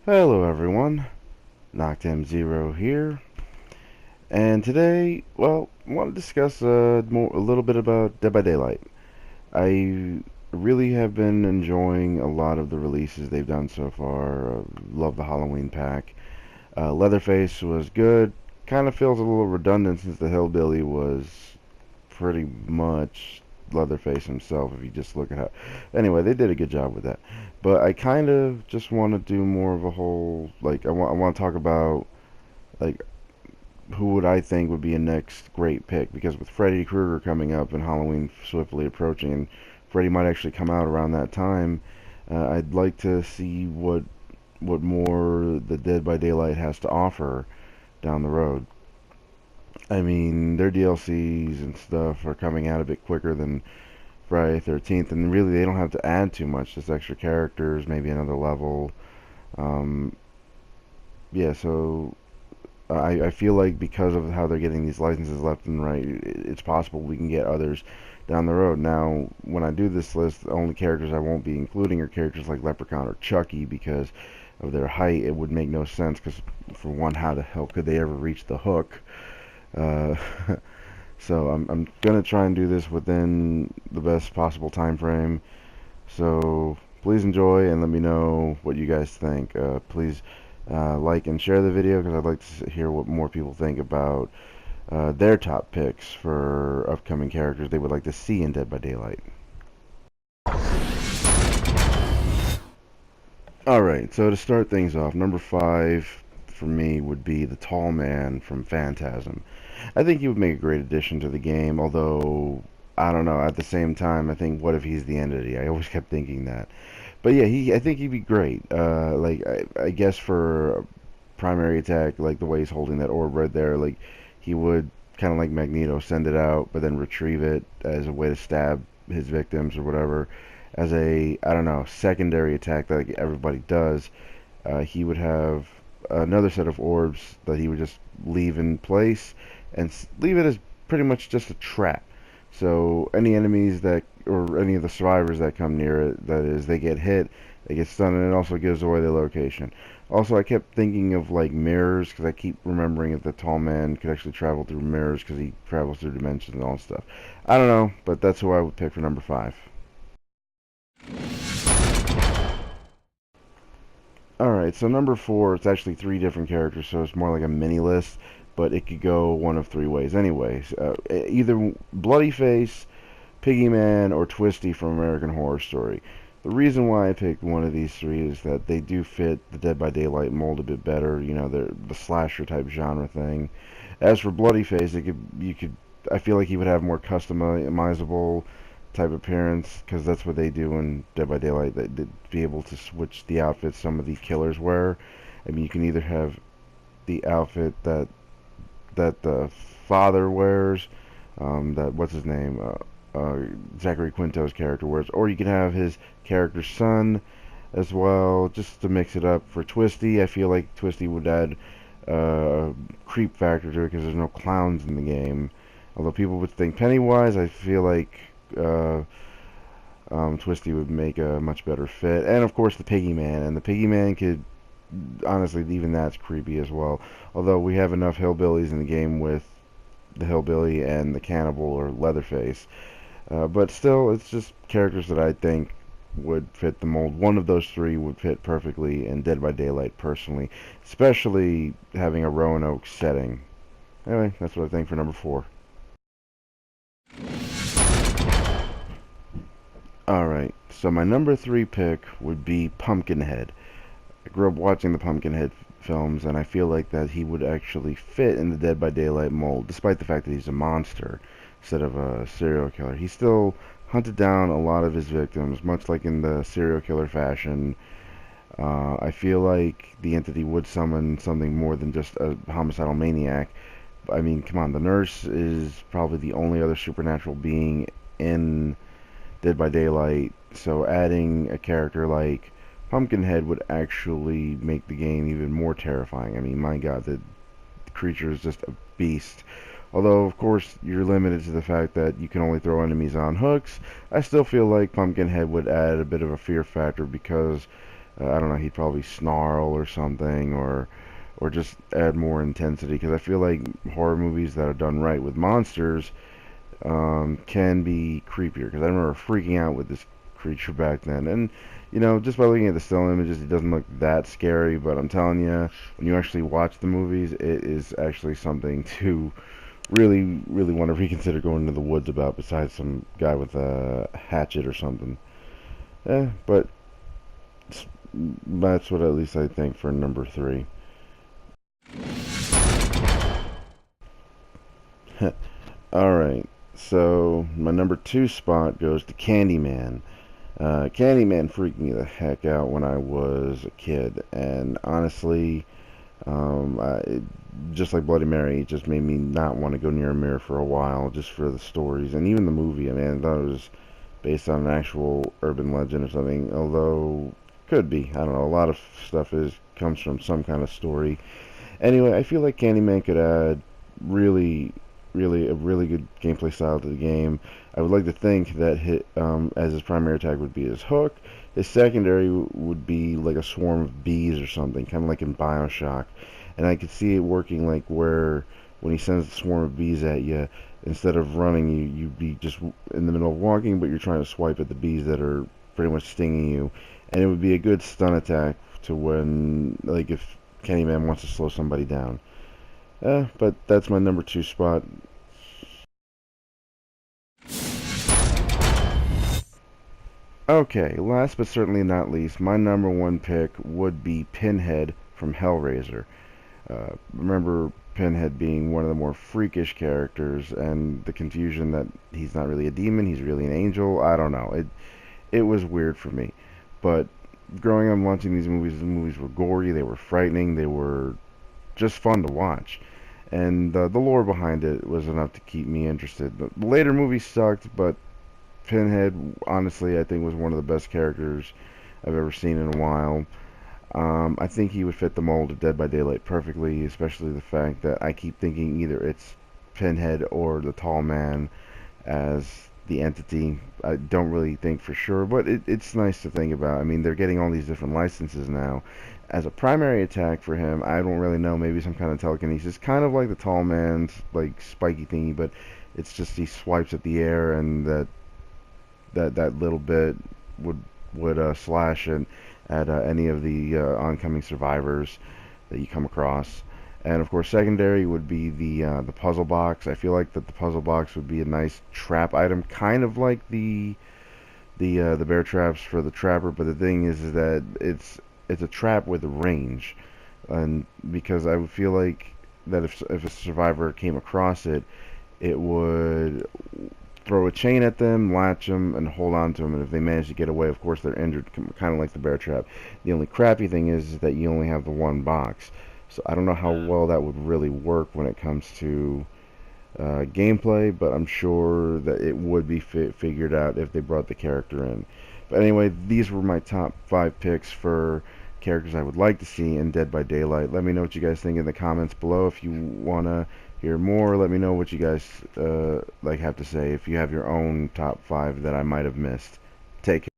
Hello everyone, NoctM0 here, and today, well, I want to discuss a little bit about Dead by Daylight. I really have been enjoying a lot of the releases they've done so far. Love the Halloween pack. Leatherface was good. Kind of feels a little redundant since the Hillbilly was pretty much Leatherface himself if you just look at how. Anyway, they did a good job with that. But I kind of just want to do more of a whole, like, I want to talk about, like, who would I think would be a next great pick, because with Freddy Krueger coming up and Halloween swiftly approaching, and Freddy might actually come out around that time, I'd like to see what more the Dead by Daylight has to offer down the road. I mean, their DLCs and stuff are coming out a bit quicker than Friday 13th, and really they don't have to add too much, just extra characters, maybe another level. Um, yeah, so I feel like because of how they're getting these licenses left and right, it's possible we can get others down the road. Now, when I do this list, the only characters I won't be including are characters like Leprechaun or Chucky because of their height. It would make no sense because, for one, how the hell could they ever reach the hook? Uh, so I'm gonna try and do this within the best possible time frame. So please enjoy and let me know what you guys think. Please like and share the video because I'd like to hear what more people think about their top picks for upcoming characters they would like to see in Dead by Daylight. Alright, so to start things off, number 5 for me would be the tall man from Phantasm. I think he would make a great addition to the game, although, I don't know, at the same time, I think, what if he's the entity? I always kept thinking that. But yeah, I think he'd be great. I guess for primary attack, like the way he's holding that orb right there, like he would kind of like Magneto send it out, but then retrieve it as a way to stab his victims or whatever. As a, I don't know, secondary attack that like everybody does, he would have another set of orbs that he would just leave in place and leave it as pretty much just a trap. So any enemies that, or any of the survivors that come near it, that is, they get hit, they get stunned, and it also gives away their location. Also, I kept thinking of like mirrors because I keep remembering that the tall man could actually travel through mirrors because he travels through dimensions and all that stuff. I don't know, but that's who I would pick for number 5. Alright, so number 4, it's actually 3 different characters, so it's more like a mini list, but it could go one of 3 ways. Anyways, either Bloody Face, Piggy Man, or Twisty from American Horror Story. The reason why I picked one of these 3 is that they do fit the Dead by Daylight mold a bit better. You know, they're the slasher type genre thing. As for Bloody Face, I feel like he would have more customizable type appearance because that's what they do in Dead by Daylight. They'd be able to switch the outfits some of these killers wear. I mean, you can either have the outfit that the father wears, that what's his name, Zachary Quinto's character wears, or you can have his character's son as well, just to mix it up. For Twisty, I feel like Twisty would add creep factor to it because there's no clowns in the game. Although people would think Pennywise, I feel like Twisty would make a much better fit. And of course the Piggy Man, and the Piggy Man could, honestly, even that's creepy as well. Although we have enough hillbillies in the game with the hillbilly and the cannibal or Leatherface. But still, it's just characters that I think would fit the mold. One of those 3 would fit perfectly in Dead by Daylight, personally. Especially having a Roanoke setting. Anyway, that's what I think for number 4. Alright, so my number 3 pick would be Pumpkinhead. I grew up watching the Pumpkinhead films, and I feel like that he would actually fit in the Dead by Daylight mold, despite the fact that he's a monster instead of a serial killer. He still hunted down a lot of his victims, much like in the serial killer fashion. I feel like the entity would summon something more than just a homicidal maniac. I mean, come on, the nurse is probably the only other supernatural being in Dead by Daylight, so adding a character like Pumpkinhead would actually make the game even more terrifying. I mean, my god, the creature is just a beast. Although, of course, you're limited to the fact that you can only throw enemies on hooks, I still feel like Pumpkinhead would add a bit of a fear factor because I don't know, he'd probably snarl or something, or just add more intensity. Because I feel like horror movies that are done right with monsters can be creepier. Because I remember freaking out with this creature back then, and just by looking at the still images, it doesn't look that scary. But I'm telling you, when you actually watch the movies, it is actually something to really, really want to reconsider going into the woods about. Besides some guy with a hatchet or something. But that's what at least I think for number three. Alright, so my number two spot goes to Candyman. Candyman freaked me the heck out when I was a kid, and honestly, just like Bloody Mary, it just made me not want to go near a mirror for a while, just for the stories, and even the movie. I mean, I thought it was based on an actual urban legend or something, although could be. I don't know. A lot of stuff comes from some kind of story. Anyway, I feel like Candyman could add really, really a really good gameplay style to the game. I would like to think that as his primary attack would be his hook. His secondary would be like a swarm of bees or something, kind of like in Bioshock. And I could see it working like where when he sends a swarm of bees at you, instead of running, you'd be just in the middle of walking, but you're trying to swipe at the bees that are pretty much stinging you. And it would be a good stun attack to when, like, if Candyman wants to slow somebody down. But that's my number two spot. Okay, last but certainly not least, my number one pick would be Pinhead from Hellraiser. Remember Pinhead being one of the more freakish characters, and the confusion that he's not really a demon, he's really an angel. I don't know. It was weird for me. But growing up watching these movies, the movies were gory, they were frightening, they were just fun to watch. And the lore behind it was enough to keep me interested. The later movies sucked, but Pinhead, honestly, I think was one of the best characters I've ever seen in a while. I think he would fit the mold of Dead by Daylight perfectly, especially the fact that I keep thinking either it's Pinhead or the Tall Man as the entity. I don't really think for sure, but it's nice to think about. I mean, they're getting all these different licenses now. As a primary attack for him, I don't really know, maybe some kind of telekinesis, kind of like the Tall Man's, like, spiky thingy, but it's just he swipes at the air, and that little bit would slash at any of the oncoming survivors that you come across. And of course, secondary would be the puzzle box. I feel like that the puzzle box would be a nice trap item, kind of like the bear traps for the trapper. But the thing is that it's a trap with a range, and because I would feel like that if a survivor came across it, it would throw a chain at them, latch them, and hold on to them. And if they manage to get away, of course, they're injured, kind of like the bear trap. The only crappy thing is that you only have the one box. So I don't know how well that would really work when it comes to gameplay, but I'm sure that it would be figured out if they brought the character in. But anyway, these were my top 5 picks for characters I would like to see in Dead by Daylight. Let me know what you guys think in the comments below. If you want to hear more, let me know what you guys have to say. If you have your own top 5 that I might have missed. Take care.